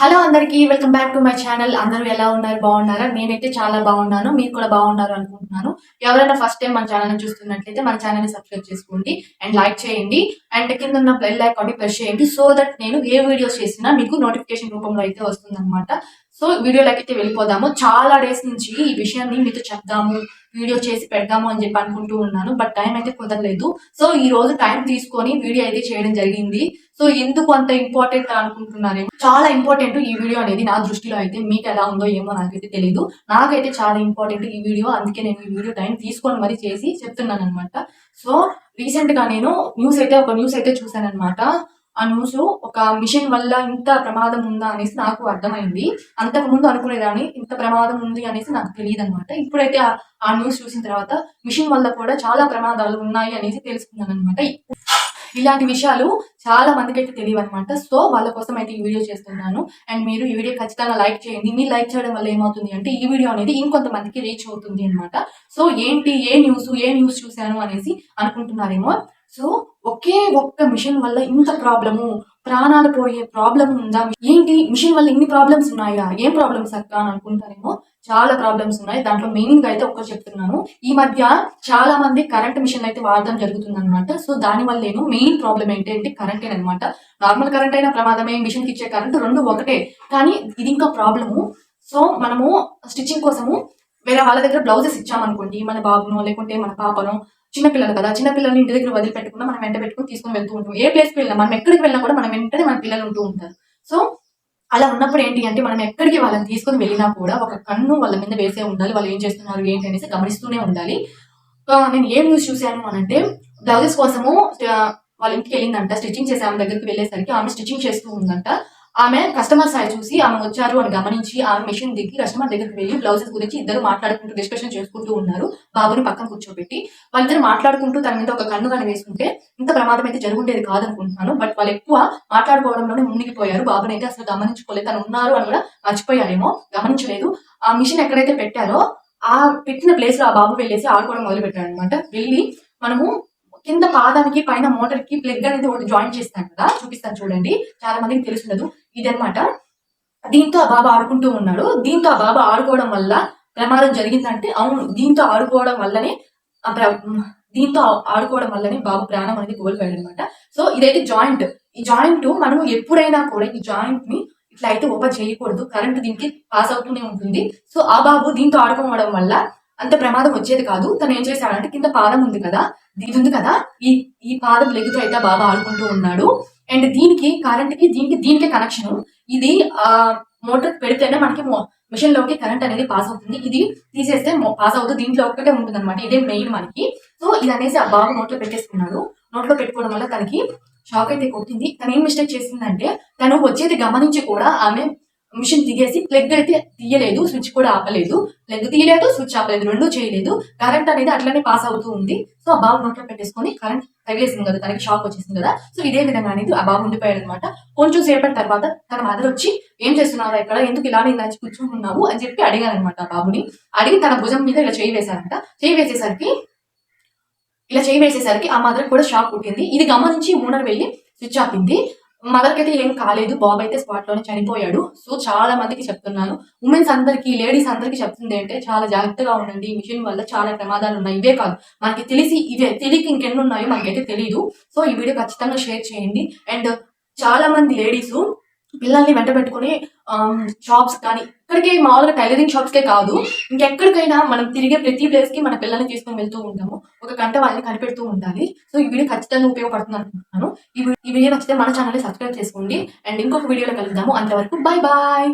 Hello అందరికీ welcome back to my channel. అందరూ ఎలా ఉన్నారు? బాగున్నారా? నేనైతే చాలా బాగున్నాను. మీరు కూడా బాగున్నారు అనుకుంటున్నాను. ఎవరైనా ఫస్ట్ టైం మన ఛానల్ని చూస్తున్నట్లయితే మన ఛానల్ని సబ్స్క్రైబ్ చేసుకోండి అండ్ లైక్ చేయండి అండ్ కింద ఉన్న బెల్ ఐకాన్ని ప్రెస్ చేయండి. సో దట్ నేను ఏ వీడియోస్ చేసినా మీకు నోటిఫికేషన్ రూపంలో అయితే వస్తుందన్నమాట. సో వీడియోలోకి అయితే వెళ్ళిపోదాము. చాలా డేస్ నుంచి ఈ విషయాన్ని మీతో చెప్దాము, వీడియో చేసి పెడదాము అని చెప్పి అనుకుంటూ ఉన్నాను. బట్ టైం అయితే కుదరలేదు. సో ఈ రోజు టైం తీసుకొని వీడియో అయితే చేయడం జరిగింది. సో ఎందుకు అంత ఇంపార్టెంట్ అనుకుంటున్నారేమో, చాలా ఇంపార్టెంట్ ఈ వీడియో అనేది నా దృష్టిలో అయితే. మీకు ఎలా ఉందో ఏమో నాకైతే తెలియదు. నాకైతే చాలా ఇంపార్టెంట్ ఈ వీడియో. అందుకే నేను ఈ వీడియో టైం తీసుకొని మరీ చేసి చెప్తున్నాను అనమాట. సో రీసెంట్ గా నేను ఒక న్యూస్ అయితే చూసాను అనమాట. ఆ న్యూస్ ఒక మిషన్ వల్ల ఇంత ప్రమాదం ఉందా అనేసి నాకు అర్థమైంది. అంతకు ముందు అనుకునేదాన్ని ఇంత ప్రమాదం ఉంది అనేసి నాకు తెలియదు అనమాట. ఇప్పుడైతే ఆ న్యూస్ చూసిన తర్వాత మిషన్ వల్ల కూడా చాలా ప్రమాదాలు ఉన్నాయి అనేసి తెలుసుకున్నాను అనమాట. ఇలాంటి విషయాలు చాలా మందికి అయితే తెలియదు అనమాట. సో వాళ్ళ కోసం అయితే ఈ వీడియో చేస్తున్నాను. అండ్ మీరు ఈ వీడియో ఖచ్చితంగా లైక్ చేయండి. మీరు లైక్ చేయడం వల్ల ఏమవుతుంది అంటే ఈ వీడియో అనేది ఇంకొంతమందికి రీచ్ అవుతుంది అనమాట. సో ఏంటి ఏ న్యూస్ చూశాను అనేసి అనుకుంటున్నారేమో. సో ఒకే ఒక్క మిషన్ వల్ల ఇంత ప్రాబ్లము, ప్రాణాలు పోయే ప్రాబ్లం ఉందా? ఏంటి మిషన్ వల్ల ఇన్ని ప్రాబ్లమ్స్ ఉన్నాయా? ఏం ప్రాబ్లమ్స్ అక్క అని అనుకుంటారేమో. చాలా ప్రాబ్లమ్స్ ఉన్నాయి. దాంట్లో మెయిన్ గా అయితే ఒక్కటి చెప్తున్నాను. ఈ మధ్య చాలా మంది కరెంట్ మిషన్ అయితే వాడడం జరుగుతుంది అనమాట. సో దాని వల్ల మెయిన్ ప్రాబ్లం ఏంటంటే కరెంటే అనమాట. నార్మల్ కరెంట్ అయినా ప్రమాదమే, మిషన్ కి ఇచ్చే కరెంట్ రెండు ఒకటే. కానీ ఇది ఇంకా ప్రాబ్లము. సో మనము స్టిచ్చింగ్ కోసము వేరే వాళ్ళ దగ్గర బ్లౌజెస్ ఇచ్చామనుకోండి, మన బాబునో లేకుంటే మన పాపనో, చిన్నపిల్లలు కదా, చిన్నపిల్లల్ని ఇంటి దగ్గర వదిలిపెట్టకుండా మనం వెంట పెట్టుకుని తీసుకొని వెళ్తూ ఉంటాం. ఏ ప్లేస్కి వెళ్ళినా, మనం ఎక్కడికి వెళ్ళినా కూడా మనం వెంటనే మన పిల్లలు ఉంటూ ఉంటారు. సో అలా ఉన్నప్పుడు ఏంటి అంటే మనం ఎక్కడికి వాళ్ళని తీసుకొని వెళ్ళినా కూడా ఒక కన్ను వాళ్ళ మీద వేసే ఉండాలి. వాళ్ళు ఏం చేస్తున్నారు ఏంటి అనేసి గమనిస్తూనే ఉండాలి. నేను ఏం న్యూస్ చూశాను అనంటే, బ్లౌజెస్ కోసము వాళ్ళ ఇంటికి వెళ్ళిందంట. స్టిచ్చింగ్ చేసే ఆమె దగ్గరికి వెళ్ళేసరికి ఆమె స్టిచ్చింగ్ చేస్తూ ఉందంట. ఆమె కస్టమర్ సాయి చూసి ఆమె వచ్చారు అని గమనించి ఆమె మెషిన్ దిగి కస్టమర్ దగ్గరికి వెళ్ళి బ్లౌజెస్ గురించి ఇద్దరు మాట్లాడుకుంటూ డిస్కషన్ చేసుకుంటూ ఉన్నారు. బాబుని పక్కన కూర్చోబెట్టి వాళ్ళిద్దరు మాట్లాడుకుంటూ తన మీద ఒక కన్ను కానీ వేసుకుంటే ఇంత ప్రమాదం అయితే జరుగుండేది కాదనుకుంటున్నాను. బట్ వాళ్ళు ఎక్కువ మాట్లాడుకోవడంలోనే మునిగిపోయారు. బాబుని అయితే అసలు గమనించుకోలేదు. తను ఉన్నారు అని కూడా మర్చిపోయారేమో, గమనించలేదు. ఆ మిషన్ ఎక్కడైతే పెట్టారో ఆ పెట్టిన ప్లేస్ లో ఆ బాబు వెళ్ళేసి ఆడుకోవడం మొదలు పెట్టాడు అనమాట. వెళ్ళి మనము కింద పాదానికి పైన మోటార్ కి ప్లగ్ అనేది ఒకటి జాయిన్ చేస్తాం కదా, చూపిస్తాను చూడండి. చాలా మందికి తెలుసుండదు ఇదనమాట. దీంతో ఆ బాబా ఆడుకుంటూ ఉన్నాడు. దీంతో ఆ బాబా ఆడుకోవడం వల్ల ప్రమాదం జరిగిందంటే అవును, దీంతో ఆడుకోవడం వల్లనే బాబు ప్రాణం అనేది కోల్పోయాడు అనమాట. సో ఇదైతే జాయింట్. ఈ జాయింట్ మనం ఎప్పుడైనా కూడా ఈ జాయింట్ ని ఇట్లా అయితే ఓపెన్ చేయకూడదు. కరెంట్ దీనికి పాస్ అవుతూనే ఉంటుంది. సో ఆ బాబు దీంతో ఆడుకోవడం వల్ల అంత ప్రమాదం వచ్చేది కాదు. తను ఏం చేశాడంటే కింద పాదం ఉంది కదా, ఇది ఉంది కదా, ఈ ఈ పాదం లెగ్గుతో అయితే బాబా ఆడుకుంటూ ఉన్నాడు. అండ్ దీనికి కరెంట్ కి దీనికి కనెక్షన్. ఇది మోటార్ పెడితేనే మనకి మిషన్ లోకి కరెంట్ అనేది పాస్ అవుతుంది. ఇది తీసేస్తే పాస్ అవుతుంది. దీంట్లో ఒక్కటే ఉంటుంది అనమాట. ఇదే మెయిన్ మనకి. సో ఇది అనేసి ఆ బాబు నోట్లో పెట్టేసుకున్నాడు. నోట్లో పెట్టుకోవడం వల్ల తనకి షాక్ అయితే కొట్టింది. తను ఏం మిస్టేక్ చేసిందంటే తను వచ్చేది గమనించి కూడా ఆమె మిషన్ దిగేసి ప్లగ్ అయితే తీయలేదు, స్విచ్ కూడా ఆపలేదు. ప్లగ్ తీయలేదు, స్విచ్ ఆపలేదు, రెండూ చేయలేదు. కరెంట్ అనేది అట్లనే పాస్ అవుతూ ఉంది. సో ఆ బాబు నోట్లో పెట్టేసుకొని కరెంట్ తగిలేసింది కదా, తనకి షాక్ వచ్చేసింది కదా. సో ఇదే విధంగా అనేది ఆ బాబు ఉండిపోయాడు అనమాట. కొంచెం సేపటి తర్వాత తన మదర్ వచ్చి ఏం చేస్తున్నారా ఇక్కడ, ఎందుకు ఇలానే ఇలా కూర్చుంటున్నావు అని చెప్పి అడిగాను అనమాట. ఆ బాబుని అడిగి తన భుజం మీద ఇలా చేయి వేశారంట. చేయి వేసేసరికి ఆ మదర్ కూడా షాక్ పుట్టింది. ఇది గమనించి ఓనర్ వెళ్ళి స్విచ్ ఆపింది. మదర్ కి అయితే ఏం కాలేదు. బాబు అయితే స్పాట్ లోనే చనిపోయాడు. సో చాలా మందికి చెప్తున్నాను, ఉమెన్స్ అందరికి, లేడీస్ అందరికి చెప్తుంది అంటే చాలా జాగ్రత్తగా ఉండండి. ఈ మిషన్ వల్ల చాలా ప్రమాదాలు ఉన్నాయి. ఇవే కాదు, మనకి తెలియక ఇంకెన్ని ఉన్నాయో మనకైతే తెలియదు. సో ఈ వీడియో ఖచ్చితంగా షేర్ చేయండి. అండ్ చాలా మంది లేడీస్ పిల్లల్ని వెంట పెట్టుకుని షాప్స్ కానీ, ఇక్కడికి మామూలుగా టైలరింగ్ షాప్స్కే కాదు, ఇంకెక్కడికైనా మనం తిరిగే ప్రతి ప్లేస్ కి మన పిల్లల్ని తీసుకొని వెళ్తూ ఉంటాము. ఒక గంట వాళ్ళని కనిపెడుతూ ఉండాలి. సో ఈ వీడియో ఖచ్చితంగా ఉపయోగపడుతుంది అనుకుంటున్నాను. ఈ వీడియో నచ్చితే మన ఛానల్ని సబ్స్క్రైబ్ చేసుకోండి. అండ్ ఇంకొక వీడియోలో కలుద్దాము. అంతవరకు బాయ్ బాయ్.